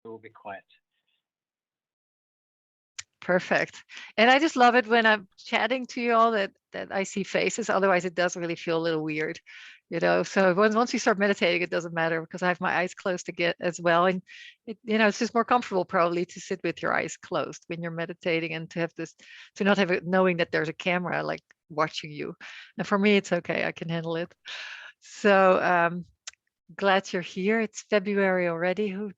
it will be quiet. Perfect. And I just love it when I'm chatting to you all that I see faces. Otherwise, it does really feel a little weird, you know. So once you start meditating, it doesn't matter because I have my eyes closed to get as well. And it's just more comfortable probably to sit with your eyes closed when you're meditating and to have this to not have it knowing that there's a camera like watching you. And for me, it's okay. I can handle it. So glad you're here. It's February already. Who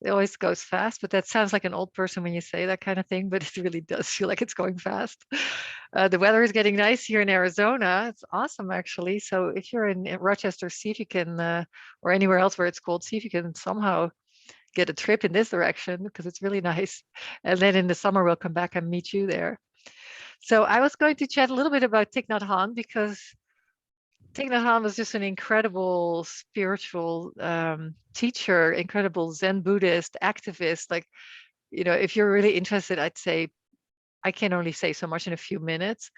It always goes fast, but that sounds like an old person when you say that kind of thing, but it really does feel like it's going fast. The weather is getting nice here in Arizona. It's awesome, actually. So if you're in Rochester, see if you can, or anywhere else where it's cold, see if you can somehow get a trip in this direction because it's really nice. And then in the summer, we'll come back and meet you there. So I was going to chat a little bit about Thich Nhat Hanh because Thich Nhat Hanh was just an incredible spiritual teacher, incredible Zen Buddhist activist. Like, if you're really interested, I'd say I can only say so much in a few minutes.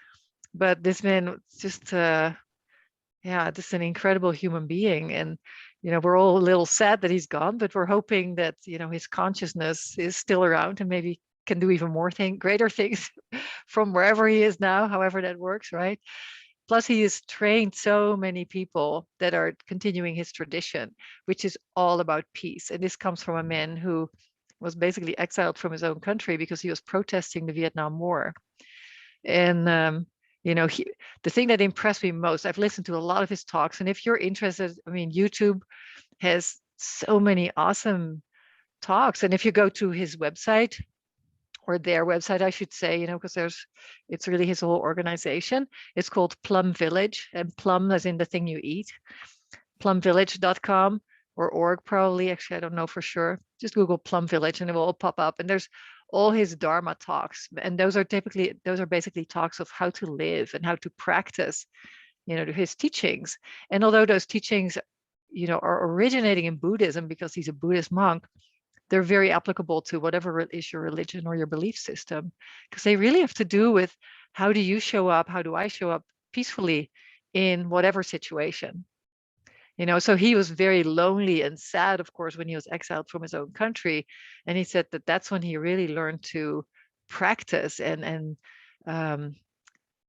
But this man was just, yeah, just an incredible human being. And, we're all a little sad that he's gone, but we're hoping that, his consciousness is still around and maybe can do even more greater things from wherever he is now, however that works, right? Plus, he has trained so many people that are continuing his tradition, which is all about peace. And this comes from a man who was basically exiled from his own country because he was protesting the Vietnam War. And, the thing that impressed me most, I've listened to a lot of his talks. And if you're interested, I mean, YouTube has so many awesome talks. And if you go to his website, or their website, I should say, because it's really his whole organization. It's called Plum Village, and plum as in the thing you eat, plumvillage.com or org probably. Actually, I don't know for sure. Just Google Plum Village and it will all pop up. And there's all his Dharma talks. And those are basically talks of how to live and how to practice, his teachings. And although those teachings, are originating in Buddhism because he's a Buddhist monk, they're very applicable to whatever is your religion or your belief system, because they really have to do with how do you show up, how do I show up peacefully in whatever situation. So he was very lonely and sad, of course, when he was exiled from his own country, and he said that that's when he really learned to practice and um,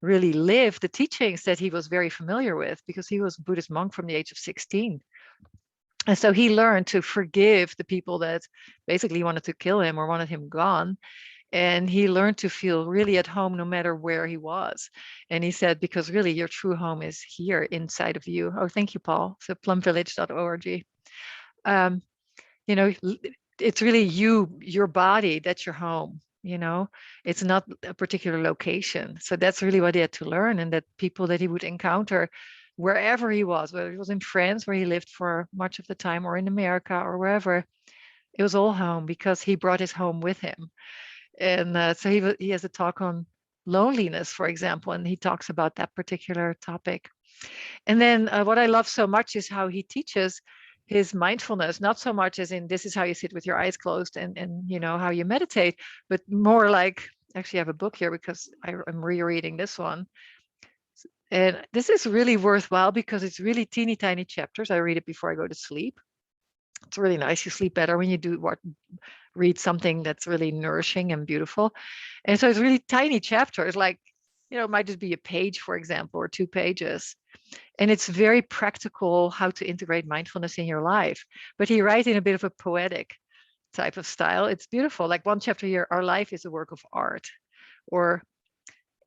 really live the teachings that he was very familiar with, because he was a Buddhist monk from the age of 16. And so he learned to forgive the people that basically wanted to kill him or wanted him gone. And he learned to feel really at home no matter where he was. And he said, because really your true home is here inside of you. Oh, thank you, Paul. So plumvillage.org. Um, you know, it's really your body, that's your home. It's not a particular location. So that's really what he had to learn. And that people that he would encounter wherever he was, whether it was in France, where he lived for much of the time, or in America, or wherever, it was all home because he brought his home with him. And so he has a talk on loneliness, for example, and he talks about that particular topic. And then what I love so much is how he teaches his mindfulness, not so much as in this is how you sit with your eyes closed and how you meditate, but more like, actually I have a book here because I'm rereading this one. And this is really worthwhile because it's really teeny tiny chapters. I read it before I go to sleep. It's really nice. You sleep better when you read something that's really nourishing and beautiful. And so it's really tiny chapters, like, it might just be a page, for example, or 2 pages. And it's very practical how to integrate mindfulness in your life. But he writes in a bit of a poetic type of style. It's beautiful. Like one chapter here, our life is a work of art, or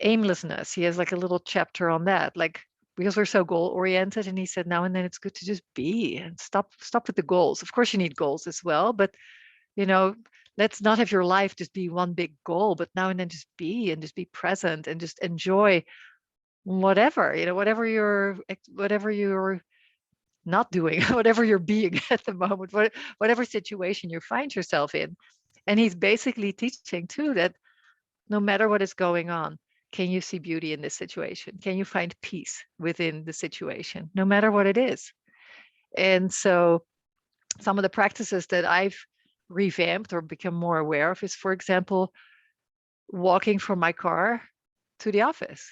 aimlessness. He has like a little chapter on that, like, because we're so goal oriented. And he said now and then it's good to just be and stop with the goals. Of course you need goals as well, but you know, let's not have your life just be one big goal, but now and then just be and just be present and just enjoy whatever, whatever you're not doing, whatever you're being at the moment, whatever situation you find yourself in. And he's basically teaching too that no matter what is going on, can you see beauty in this situation? Can you find peace within the situation, no matter what it is? And so some of the practices that I've revamped or become more aware of is, for example, walking from my car to the office.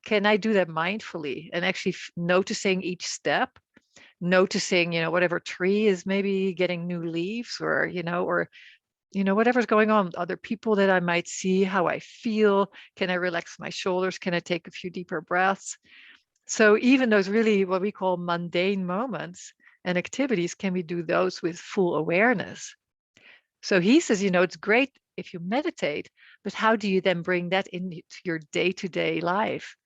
Can I do that mindfully and actually noticing each step? noticing, whatever tree is maybe getting new leaves, or, whatever's going on, other people that I might see, how I feel. Can I relax my shoulders? Can I take a few deeper breaths? So even those really what we call mundane moments and activities, can we do those with full awareness? So he says, it's great if you meditate, but how do you then bring that into your day-to-day life?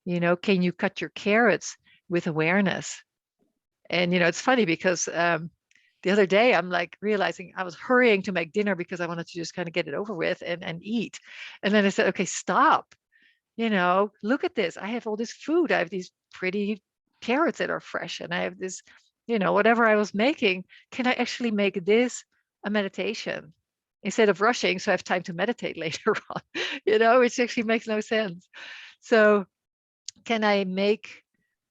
Can you cut your carrots with awareness? And it's funny because the other day I'm like realizing I was hurrying to make dinner because I wanted to just kind of get it over with and eat. And then I said, okay, stop. Look at this. I have all this food. I have these pretty carrots that are fresh, and I have this, whatever I was making. Can I actually make this a meditation instead of rushing so I have time to meditate later on? Which actually makes no sense. So can I make,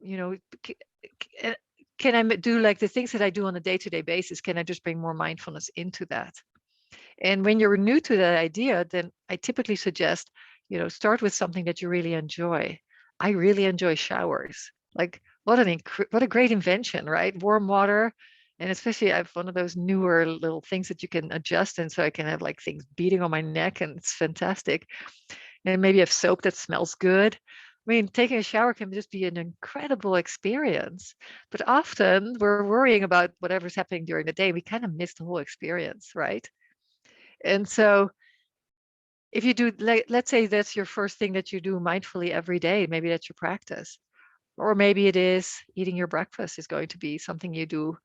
can I do like the things that I do on a day-to-day basis? Can I just bring more mindfulness into that? And when you're new to that idea, then I typically suggest, start with something that you really enjoy. I really enjoy showers. Like what a great invention, right? Warm water. And especially I have one of those newer little things that you can adjust. And so I can have like things beating on my neck, and it's fantastic. And maybe have soap that smells good. I mean, taking a shower can just be an incredible experience. But often we're worrying about whatever's happening during the day. We kind of miss the whole experience, right? And so if you do, let's say that's your first thing that you do mindfully every day, maybe that's your practice. Or maybe it is eating your breakfast is going to be something you do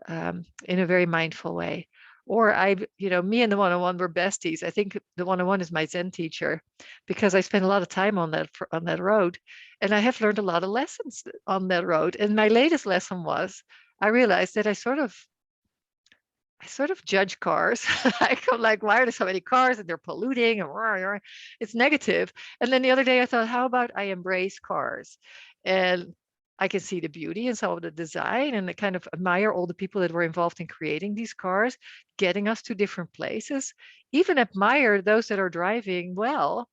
in a very mindful way. Or me and the one-on-one were besties. I think the one-on-one is my Zen teacher because I spent a lot of time on that road, and I have learned a lot of lessons on that road. And my latest lesson was I realized that I sort of judge cars. I'm like, why are there so many cars and they're polluting and rah, rah. It's negative. And then the other day I thought, how about I embrace cars? And I can see the beauty in some of the design, and I kind of admire all the people that were involved in creating these cars, getting us to different places, even admire those that are driving well,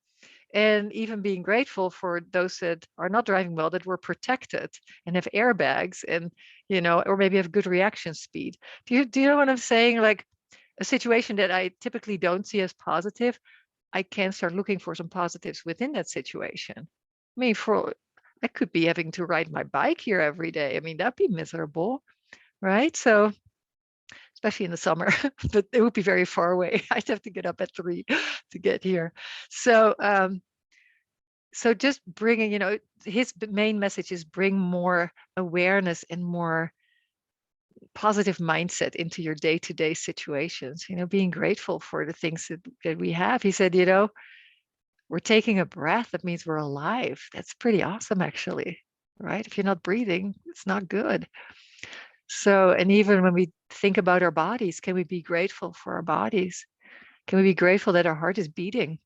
and even being grateful for those that are not driving well, that were protected and have airbags, and or maybe have good reaction speed. Do you know what I'm saying? Like a situation that I typically don't see as positive, I can start looking for some positives within that situation. I mean, I could be having to ride my bike here every day. I mean, that'd be miserable, right? So especially in the summer, but it would be very far away. I'd have to get up at 3 to get here. So just bringing, his main message is bring more awareness and more positive mindset into your day-to-day situations, being grateful for the things that we have. He said, we're taking a breath. That means we're alive. That's pretty awesome, actually, right? If you're not breathing, it's not good. So, and even when we think about our bodies, can we be grateful for our bodies? Can we be grateful that our heart is beating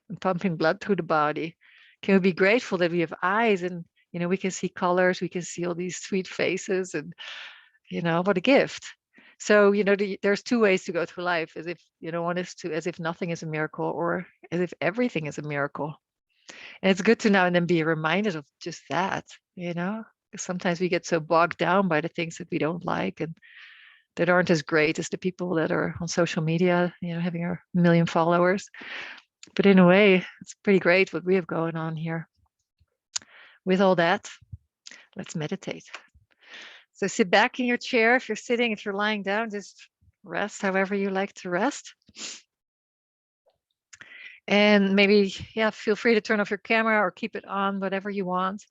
and pumping blood through the body? Can we be grateful that we have eyes and we can see colors, we can see all these sweet faces, and what a gift. So there's two ways to go through life: as if one is to as if nothing is a miracle, or as if everything is a miracle. And it's good to now and then be reminded of just that. Sometimes we get so bogged down by the things that we don't like and that aren't as great as the people that are on social media, having a million followers. But in a way, it's pretty great what we have going on here. With all that, let's meditate. So sit back in your chair. If you're sitting, if you're lying down, just rest however you like to rest. And maybe, feel free to turn off your camera or keep it on, whatever you want.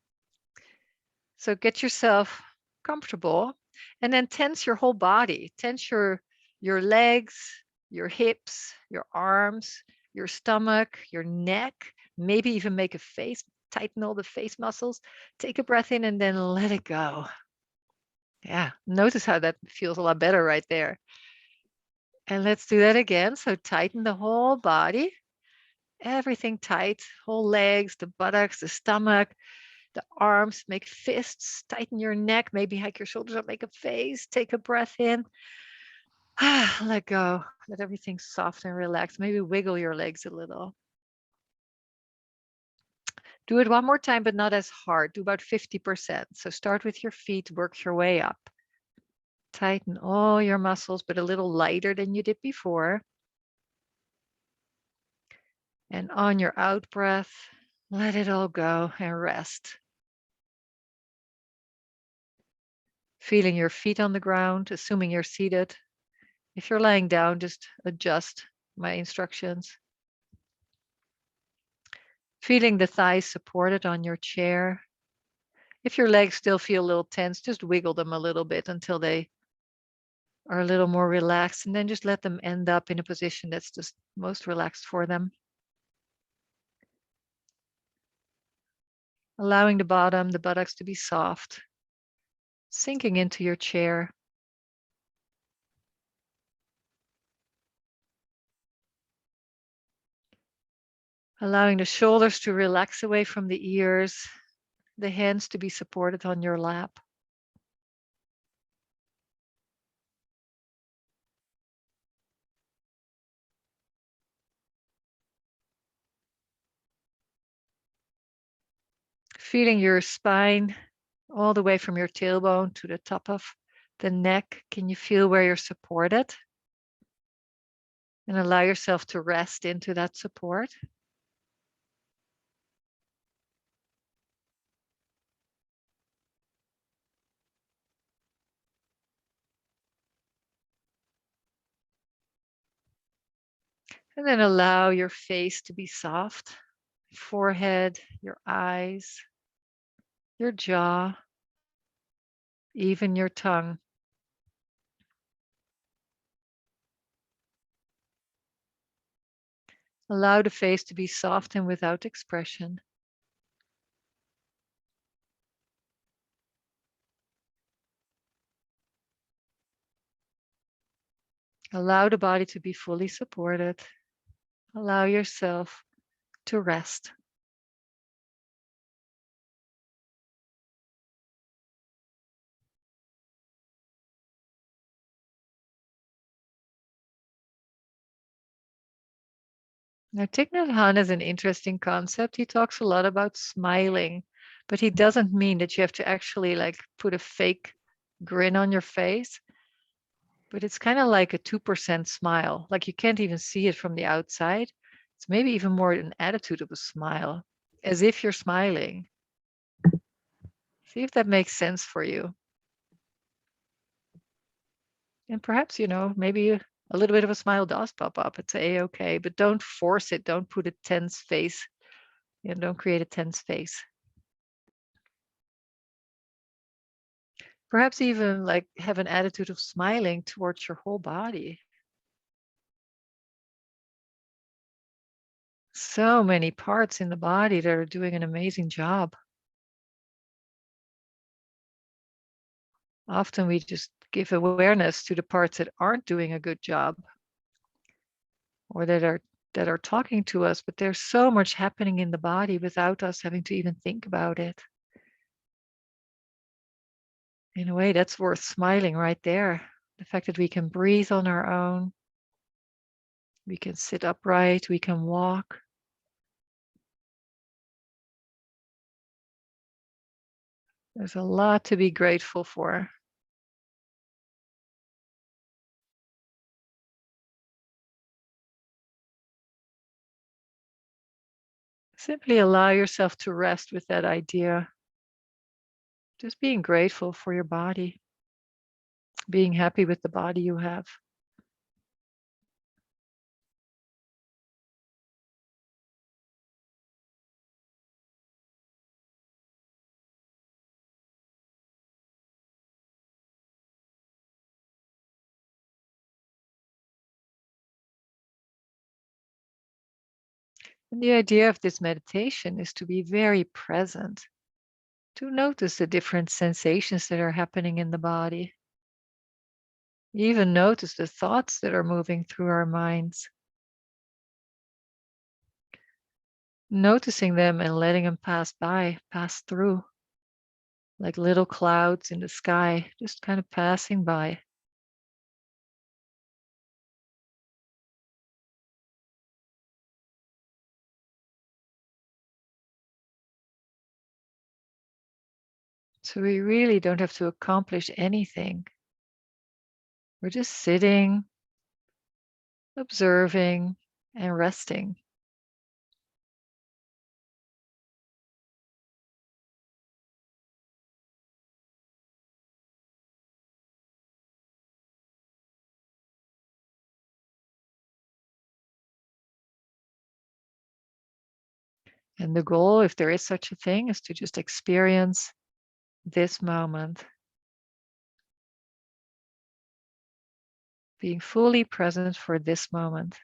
So get yourself comfortable, and then tense your whole body. Tense your legs, your hips, your arms, your stomach, your neck, maybe even make a face, tighten all the face muscles. Take a breath in and then let it go. Yeah, notice how that feels a lot better right there. And let's do that again. So tighten the whole body, everything tight, whole legs, the buttocks, the stomach, the arms, make fists, tighten your neck, maybe hike your shoulders up, make a face, take a breath in. Let go, let everything soften and relax. Maybe wiggle your legs a little. Do it one more time, but not as hard. Do about 50%. So start with your feet, work your way up. Tighten all your muscles, but a little lighter than you did before. And on your out breath, let it all go and rest. Feeling your feet on the ground, assuming you're seated. If you're lying down, just adjust my instructions. Feeling the thighs supported on your chair. If your legs still feel a little tense, just wiggle them a little bit until they are a little more relaxed, and then just let them end up in a position that's just most relaxed for them. Allowing the bottom, the buttocks to be soft, sinking into your chair. Allowing the shoulders to relax away from the ears, the hands to be supported on your lap. Feeling your spine all the way from your tailbone to the top of the neck. Can you feel where you're supported? And allow yourself to rest into that support. And then allow your face to be soft, forehead, your eyes, your jaw, even your tongue. Allow the face to be soft and without expression. Allow the body to be fully supported. Allow yourself to rest. Now, Thich Nhat Hanh is an interesting concept. He talks a lot about smiling, but he doesn't mean that you have to actually like put a fake grin on your face. But it's kind of like a 2% smile. Like you can't even see it from the outside. It's maybe even more an attitude of a smile, as if you're smiling. See if that makes sense for you. And perhaps, maybe a little bit of a smile does pop up. It's a-okay, but don't force it. Don't put a tense face. Don't create a tense face. Perhaps even like have an attitude of smiling towards your whole body. So many parts in the body that are doing an amazing job. Often we just give awareness to the parts that aren't doing a good job or that are talking to us, but there's so much happening in the body without us having to even think about it. In a way, that's worth smiling right there. The fact that we can breathe on our own, we can sit upright, we can walk. There's a lot to be grateful for. Simply allow yourself to rest with that idea. Just being grateful for your body, being happy with the body you have. And the idea of this meditation is to be very present, to notice the different sensations that are happening in the body. Even notice the thoughts that are moving through our minds. Noticing them and letting them pass by, pass through, like little clouds in the sky, just kind of passing by. So we really don't have to accomplish anything. We're just sitting, observing, and resting. And the goal, if there is such a thing, is to just experience this moment, being fully present for this moment.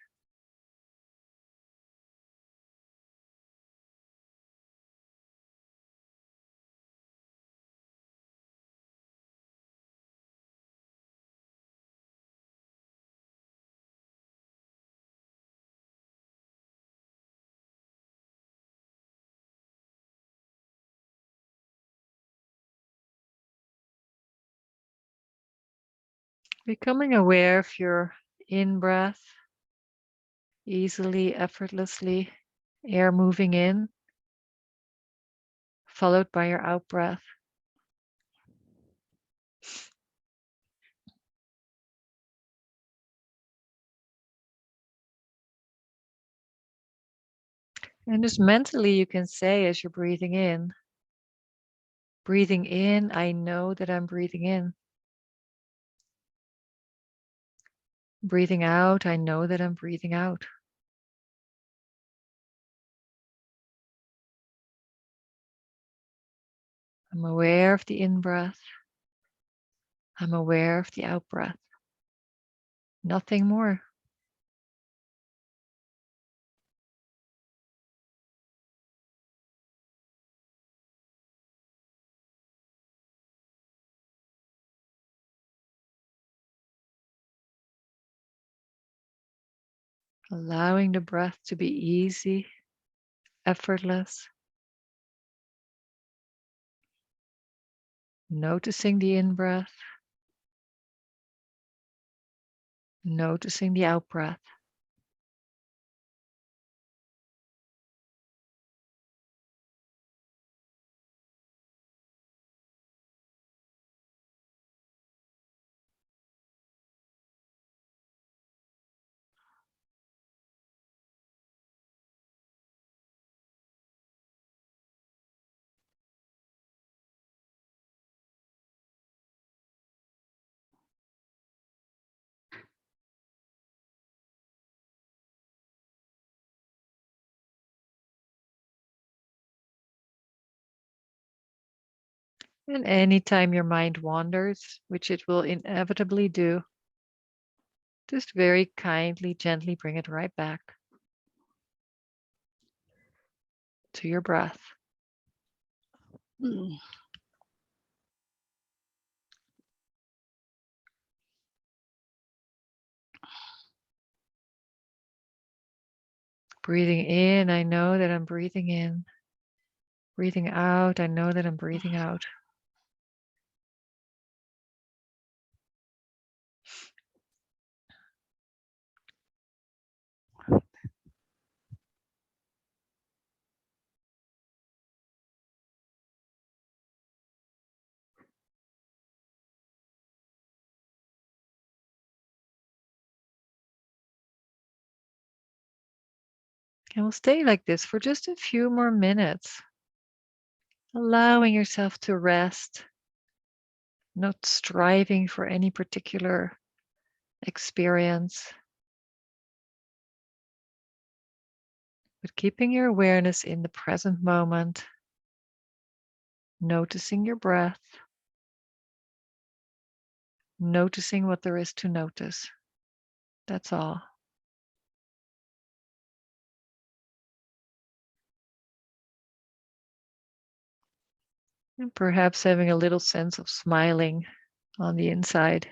Becoming aware of your in-breath, easily, effortlessly, air moving in, followed by your out-breath. And just mentally, you can say as you're breathing in, I know that I'm breathing in. Breathing out, I know that I'm breathing out. I'm aware of the in-breath. I'm aware of the out-breath. Nothing more. Allowing the breath to be easy, effortless. Noticing the in-breath. Noticing the out-breath. And anytime your mind wanders, which it will inevitably do, just very kindly, gently bring it right back to your breath. Breathing in, I know that I'm breathing in. Breathing out, I know that I'm breathing out. And we'll stay like this for just a few more minutes, allowing yourself to rest, not striving for any particular experience, but keeping your awareness in the present moment, noticing your breath, noticing what there is to notice. That's all. And perhaps having a little sense of smiling on the inside.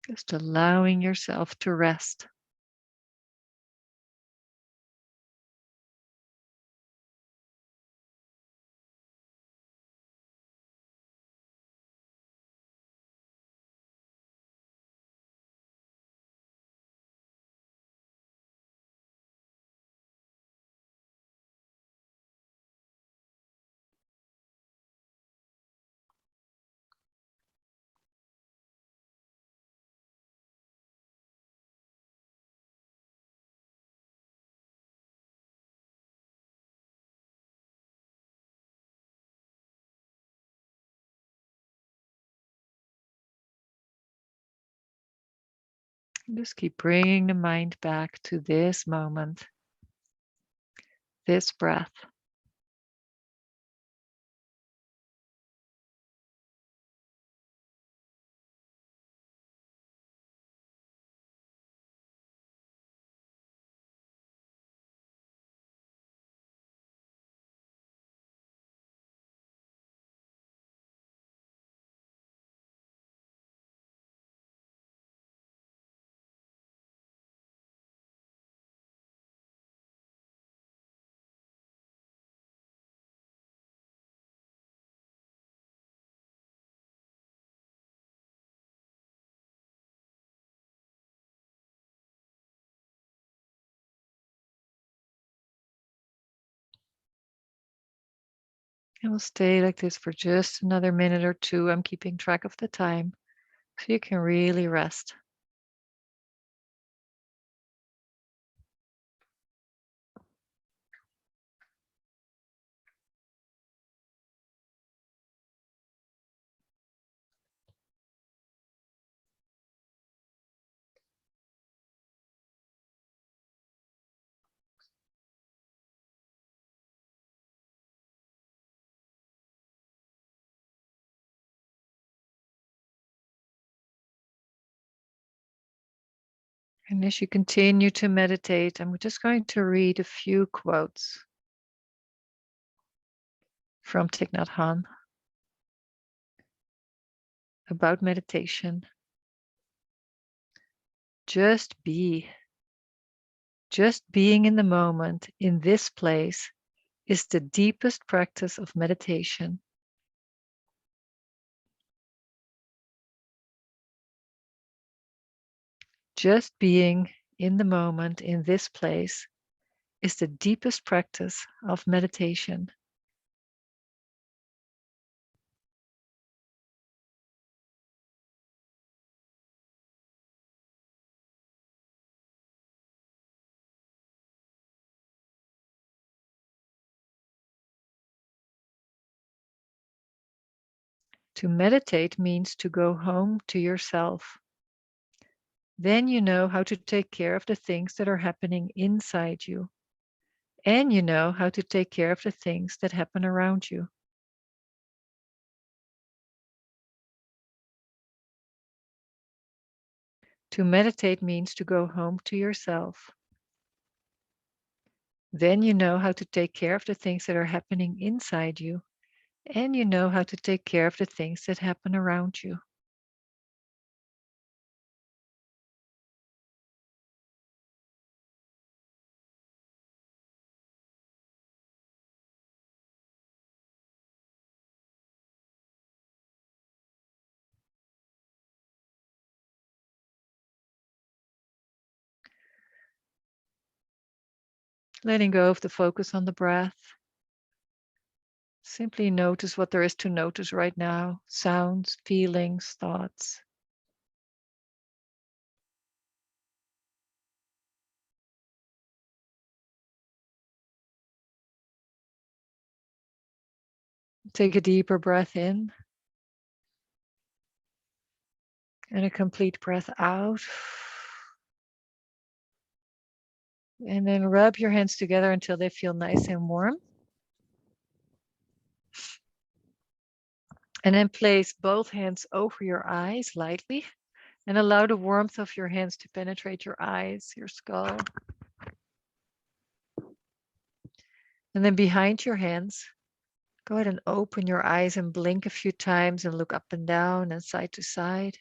Just allowing yourself to rest. Just keep bringing the mind back to this moment, this breath. And we'll stay like this for just another minute or two. I'm keeping track of the time so you can really rest. And as you continue to meditate, I'm just going to read a few quotes from Thich Nhat Hanh about meditation. Just be. Just being in the moment, in this place, is the deepest practice of meditation. Just being in the moment, in this place, is the deepest practice of meditation. To meditate means to go home to yourself. Then you know how to take care of the things that are happening inside you. And you know how to take care of the things that happen around you. To meditate means to go home to yourself. Then you know how to take care of the things that are happening inside you. And you know how to take care of the things that happen around you. Letting go of the focus on the breath. Simply notice what there is to notice right now. Sounds, feelings, thoughts. Take a deeper breath in and a complete breath out. And then rub your hands together until they feel nice and warm. And then place both hands over your eyes lightly and allow the warmth of your hands to penetrate your eyes, your skull. And then behind your hands, go ahead and open your eyes and blink a few times and look up and down and side to side.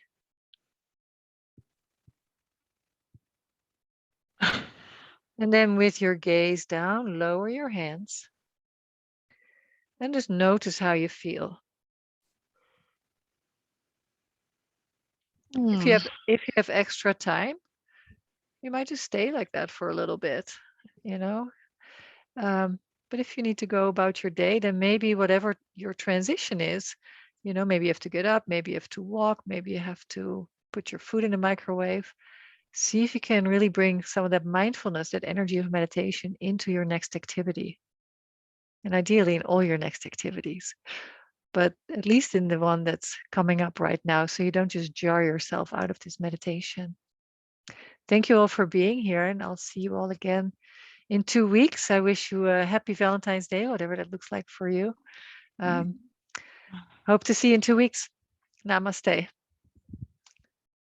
And then with your gaze down, lower your hands and just notice how you feel. If you Mm. have extra time, you might just stay like that for a little bit, you know. Um, but if you need to go about your day, then maybe whatever your transition is, maybe you have to get up, maybe you have to walk, maybe you have to put your food in the microwave. See if you can really bring some of that mindfulness, that energy of meditation into your next activity. And ideally in all your next activities, but at least in the one that's coming up right now, so you don't just jar yourself out of this meditation. Thank you all for being here, and I'll see you all again in 2 weeks. I wish you a happy Valentine's Day, whatever that looks like for you. Um, Hope to see you in 2 weeks. Namaste.